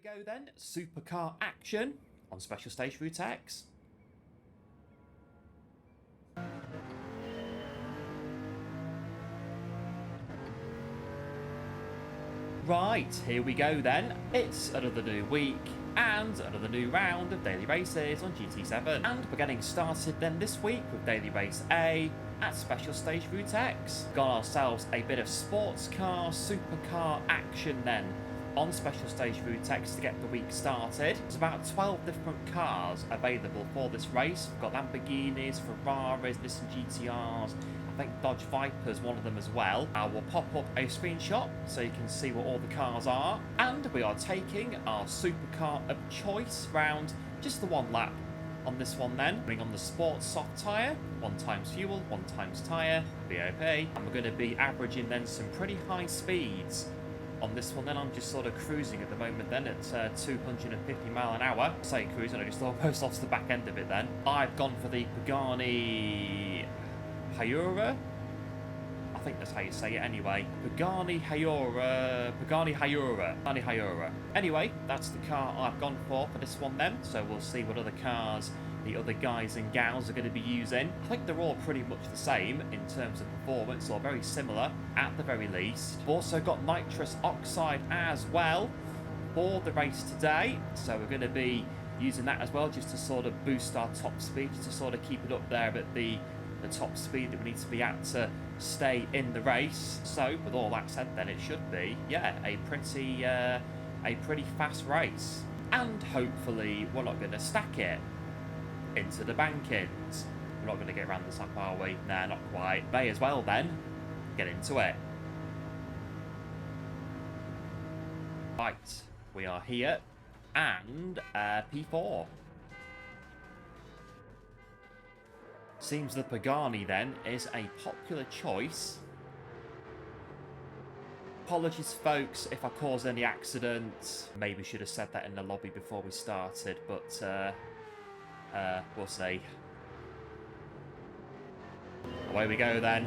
go then, supercar action on Special Stage Route X. Right, here we go then. It's another new week and another new round of daily races on GT7. And we're getting started then this week with Daily Race A at Special Stage Route X. Got ourselves a bit of sports car, supercar action then on Special Stage Route X to get the week started. There's about 12 different cars available for this race. We've got Lamborghinis, Ferraris, Nissan GTRs, I think Dodge Viper's one of them as well. I will pop up a screenshot so you can see what all the cars are. And we are taking our supercar of choice round just the one lap on this one then. Bring on the sports soft tyre, 1 times fuel, 1 times tyre, BOP. And we're going to be averaging then some pretty high speeds on this one then. I'm just sort of cruising at the moment then at 250 mile an hour. I say cruising, I just almost lost the back end of it then. I've gone for the Pagani AERO, I think that's how you say it anyway. Pagani AERO. Anyway, that's the car I've gone for this one then. So we'll see what other cars the other guys and gals are going to be using. I think they're all pretty much the same in terms of performance, or very similar at the very least. We've also got nitrous oxide as well for the race today. So we're going to be using that as well just to sort of boost our top speed, just to sort of keep it up there at the top speed that we need to be at to stay in the race. So with all that said then, it should be, yeah, a pretty fast race. And hopefully we're not going to stack it into the bankings. We're not going to get around this lap, are we? Nah, not quite. May as well then get into it. Right, we are here and P4. Seems the Pagani then is a popular choice. Apologies folks if I caused any accidents. Maybe should have said that in the lobby before we started, but we'll see. Away we go then.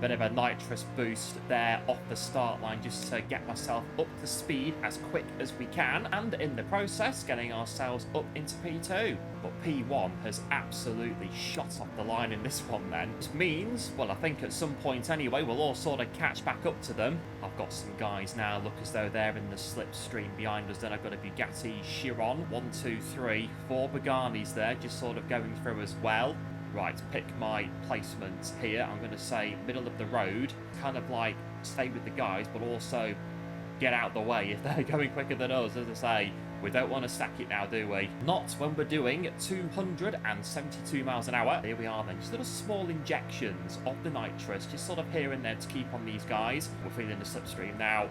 Bit of a nitrous boost there off the start line just to get myself up to speed as quick as we can, and in the process getting ourselves up into P2. But P1 has absolutely shot off the line in this one then. This means, well, I think at some point anyway, we'll all sort of catch back up to them. I've got some guys now look as though they're in the slipstream behind us. Then I've got a Bugatti Chiron, 1, 2, 3, 4 Bugattis there just sort of going through as well. Right, pick my placement here. I'm going to say middle of the road, kind of like stay with the guys, but also get out the way if they're going quicker than us. As I say, we don't want to stack it now, do we? Not when we're doing 272 miles an hour. Here we are then, just little small injections of the nitrous, just sort of here and there to keep on these guys. We're feeling the slipstream now.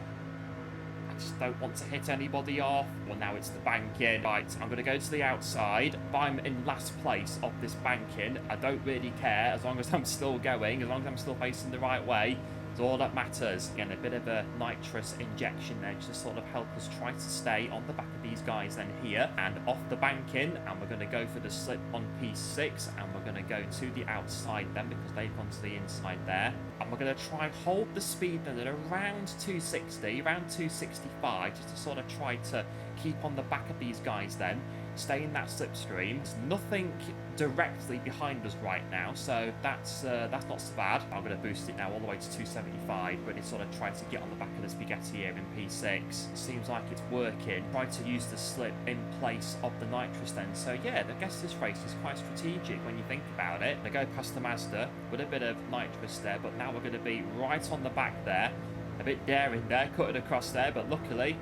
Just don't want to hit anybody off. Well, now it's the banking. Right, I'm going to go to the outside. If I'm in last place of this banking, I don't really care as long as I'm still going, as long as I'm still facing the right way. It's all that matters. Again, a bit of a nitrous injection there just to sort of help us try to stay on the back of these guys then here and off the banking. And we're going to go for the slip on P6 and we're going to go to the outside then because they've gone to the inside there. And we're going to try and hold the speed then at around 260, around 265, just to sort of try to keep on the back of these guys then. Stay in that slipstream. There's nothing directly behind us right now, so that's not so bad. I'm going to boost it now all the way to 275, really sort of try to get on the back of this Bugatti here in P6. Seems like it's working. Try to use the slip in place of the nitrous then. So yeah, I guess this race is quite strategic when you think about it. They go past the Mazda with a bit of nitrous there, but now we're going to be right on the back there. A bit daring there, cutting across there, but luckily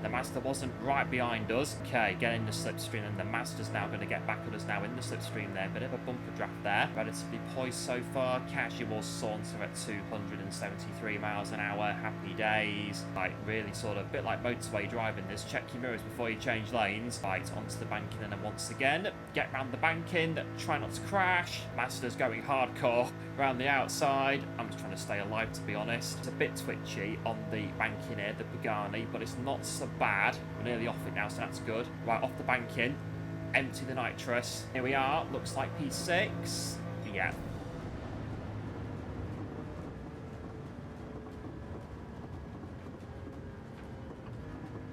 the Mazda wasn't right behind us. Okay, getting the slipstream, and the Mazda's now going to get back at us now in the slipstream there. Bit of a bumper draft there. Relatively poised so far. Casual saunter at 273 miles an hour. Happy days. Like, really sort of a bit like motorway driving this. Check your mirrors before you change lanes. Right, onto the banking, and then once again, get round the banking. Try not to crash. Mazda's going hardcore around the outside. I'm just trying to stay alive, to be honest. It's a bit twitchy on the banking here, the Pagani, but it's not so bad. We're nearly off it now, so that's good. Right, off the banking. Empty the nitrous. Here we are. Looks like P6. Yeah.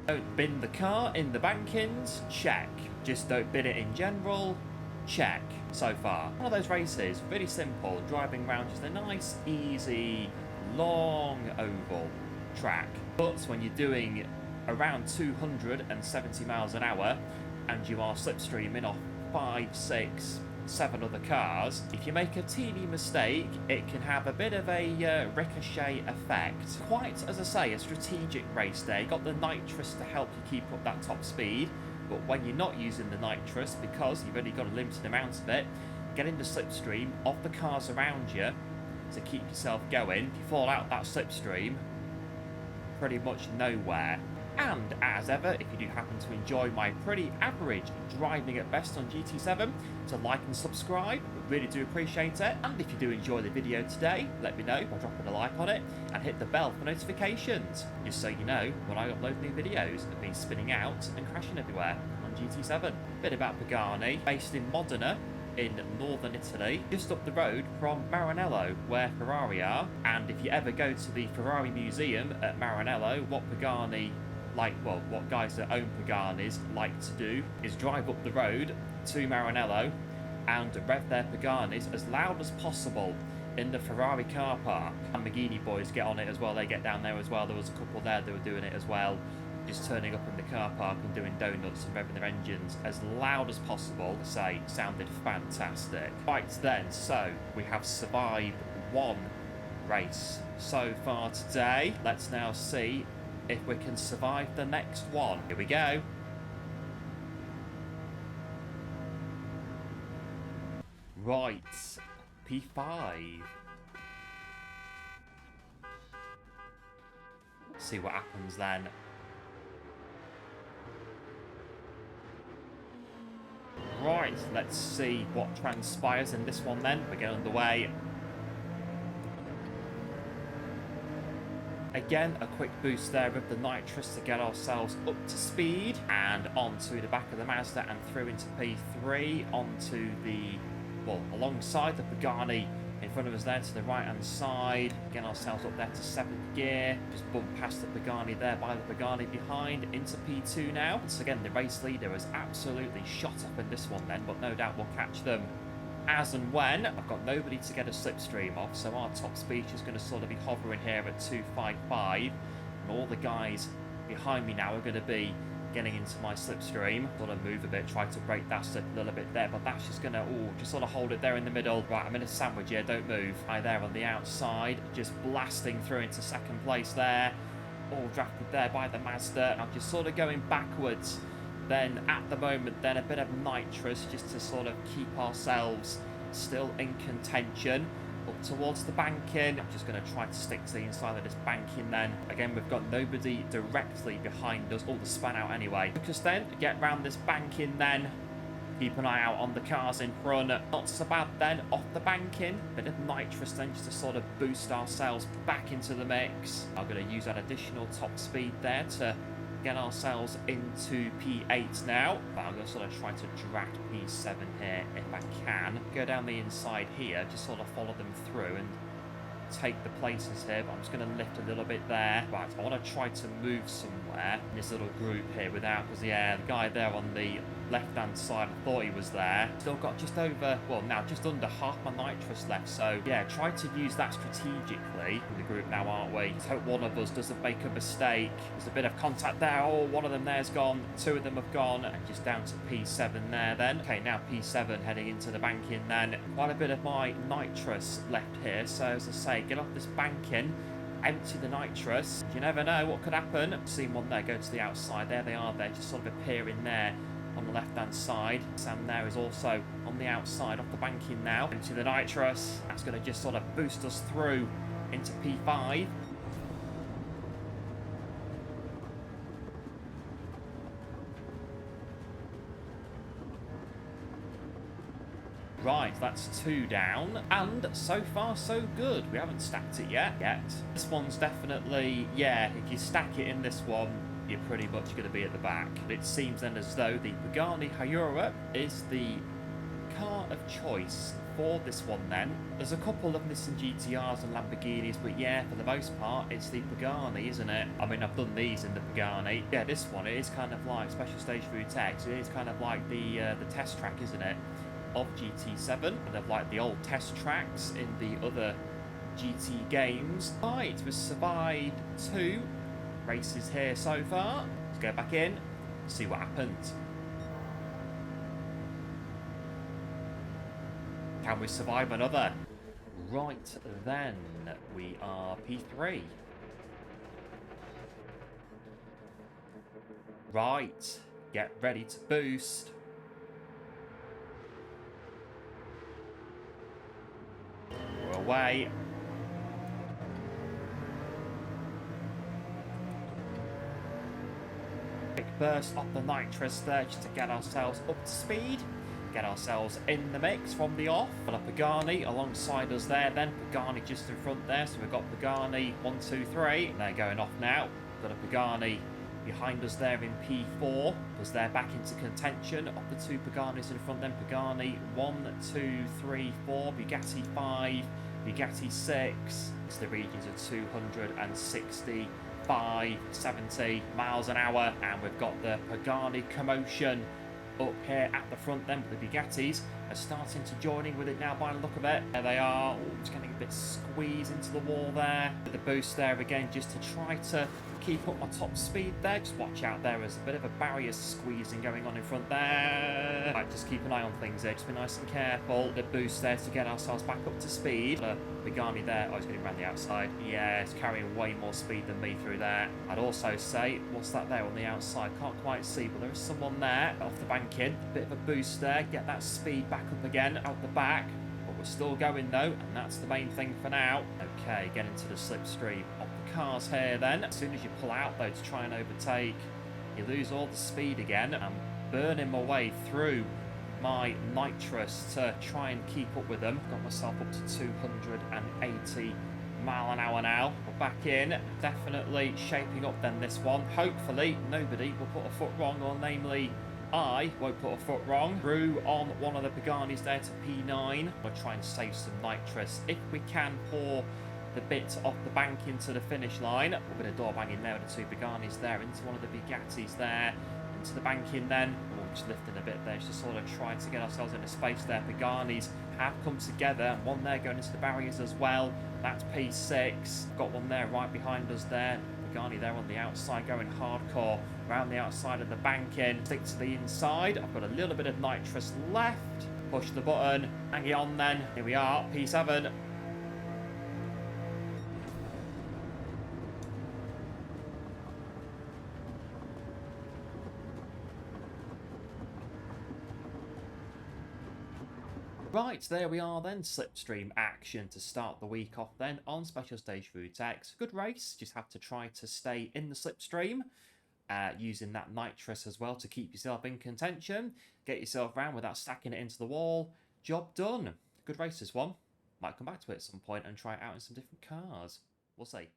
Don't bin the car in the bankings, check. Just don't bin it in general, check. So far, one of those races, really simple, driving around just a nice, easy, long oval track. But when you're doing around 270 miles an hour and you are slipstreaming off 5, 6, 7 other cars, if you make a teeny mistake, it can have a bit of a ricochet effect. Quite, as I say, a strategic race there. You got the nitrous to help you keep up that top speed, but when you're not using the nitrous, because you've only got a limited amount of it, getting the slipstream off the cars around you to keep yourself going. If you fall out that slipstream, pretty much nowhere. And as ever, if you do happen to enjoy my pretty average driving at best on GT7, to like and subscribe, really do appreciate it. And if you do enjoy the video today, let me know by dropping a like on it and hit the bell for notifications, just so you know when I upload new videos of me spinning out and crashing everywhere on GT7. Bit about Pagani, based in Modena in northern Italy, just up the road from Maranello, where Ferrari are. And if you ever go to the Ferrari Museum at Maranello, what guys that own Paganis like to do is drive up the road to Maranello and rev their Paganis as loud as possible in the Ferrari car park. And Maghini boys get on it as well, they get down there as well. There was a couple there that were doing it as well, just turning up in the car park and doing donuts and revving their engines as loud as possible. Say, sounded fantastic. Right then, so we have survived one race so far today. Let's now see if we can survive the next one. Here we go. Right, P5. See what happens then. Right, let's see what transpires in this one then. We're getting underway. Again, a quick boost there with the nitrous to get ourselves up to speed and onto the back of the Mazda and through into P3, onto the, well, alongside the Pagani in front of us there to the right hand side, getting ourselves up there to 7th gear, just bump past the Pagani there by the Pagani behind into P2 now. Once again, the race leader has absolutely shot up in this one then, but no doubt we'll catch them as and when. I've got nobody to get a slipstream off, so our top speed is going to sort of be hovering here at 255, and all the guys behind me now are going to be getting into my slipstream. Sort of move a bit, try to break that slip a little bit there, but that's just going to, just sort of hold it there in the middle. Right, I'm in a sandwich here, don't move. Hi there on the outside, just blasting through into second place there. All drafted there by the Mazda. I'm just sort of going backwards. Then at the moment, then a bit of nitrous just to sort of keep ourselves still in contention. Up towards the banking. I'm just going to try to stick to the inside of this banking then. Again, we've got nobody directly behind us. All the span out anyway. Just then, get round this banking then. Keep an eye out on the cars in front. Not so bad then, off the banking. Bit of nitrous then just to sort of boost ourselves back into the mix. I'm going to use that additional top speed there to get ourselves into P8 now, but I'm going to sort of try to drag P7 here if I can. Go down the inside here, just sort of follow them through and take the places here, but I'm just going to lift a little bit there. Right, I want to try to move somewhere in this little group here without, because yeah, the guy there on the left-hand side, I thought he was there. Still got just over, well, now just under half my nitrous left, so yeah, try to use that strategically in the group now, aren't we? Let's hope one of us doesn't make a mistake. There's a bit of contact there. Oh, one of them there's gone. Two of them have gone, and just down to P7 there then. Okay, now P7 heading into the banking then. Quite a bit of my nitrous left here, so as I say, get off this banking, empty the nitrous. You never know what could happen. Seen one there go to the outside. There they are there, just sort of appearing there on the left hand side. Sam there is also on the outside off the banking now. Into the nitrous. That's going to just sort of boost us through into P5. Right, that's 2 down, and so far so good. We haven't stacked it yet. This one's definitely, yeah, if you stack it in this one, you're pretty much going to be at the back. It seems then as though the Pagani AERO is the car of choice for this one then. There's a couple of Nissan GTRs and Lamborghinis, but yeah, for the most part, it's the Pagani, isn't it? I mean, I've done these in the Pagani. Yeah, this one, it is kind of like Special Stage Through Text. It is kind of like the test track, isn't it, of GT7. And of like the old test tracks in the other GT games. Right, we've survived 2 races here so far. Let's go back in, see what happens. Can we survive another? Right then, we are P3. Right, get ready to boost. We're away. Quick burst off the nitrous there just to get ourselves up to speed. Get ourselves in the mix from the off. Got a Pagani alongside us there then. Pagani just in front there. So we've got Pagani 1, 2, 3. And they're going off now. Got a Pagani behind us there in P4 because they're back into contention of the 2 Paganis in front then. Pagani 1, 2, 3, 4. Bugatti 5. Bugatti 6. It's the regions of 265, 70 miles an hour. And we've got the Pagani commotion up here at the front then, but the Bugattis are starting to join in with it now by the look of it. There they are. Ooh, just getting a bit squeezed into the wall there. With the boost there again, just to try to keep up my top speed there. Just watch out, there is a bit of a barrier squeezing going on in front there. Right, just keep an eye on things there, just be nice and careful. The boost there to get ourselves back up to speed. The Pagani there, oh, he's getting around the outside. Yeah, it's carrying way more speed than me through there. I'd also say, what's that there on the outside? Can't quite see, but there is someone there off the banking. Bit of a boost there, get that speed back up again out the back. But we're still going though, and that's the main thing for now. Okay, get into the slipstream of the cars here then. As soon as you pull out though to try and overtake, you lose all the speed again. I'm burning my way through my nitrous to try and keep up with them. Got myself up to 280 mile an hour now. We're back in, definitely shaping up then this one. Hopefully nobody will put a foot wrong, or namely I won't put a foot wrong. Through on one of the Paganis there to P9. We'll try and save some nitrous if we can pour the bit off the bank into the finish line. A bit of door banging there with the 2 Paganis there into one of the Bugattis there, into the banking then. Oh, just lifting a bit there just to sort of try to get ourselves into space there. Paganis have come together, and one there going into the barriers as well. That's P6. Got one there right behind us there. Pagani there on the outside going hardcore around the outside of the banking. Stick to the inside. I've got a little bit of nitrous left. Push the button. Hang it on then. Here we are, P7. Right, there we are then, slipstream action to start the week off then on Special Stage Through Text. Good race, just have to try to stay in the slipstream, using that nitrous as well to keep yourself in contention. Get yourself around without stacking it into the wall. Job done. Good race this one. Might come back to it at some point and try it out in some different cars. We'll see.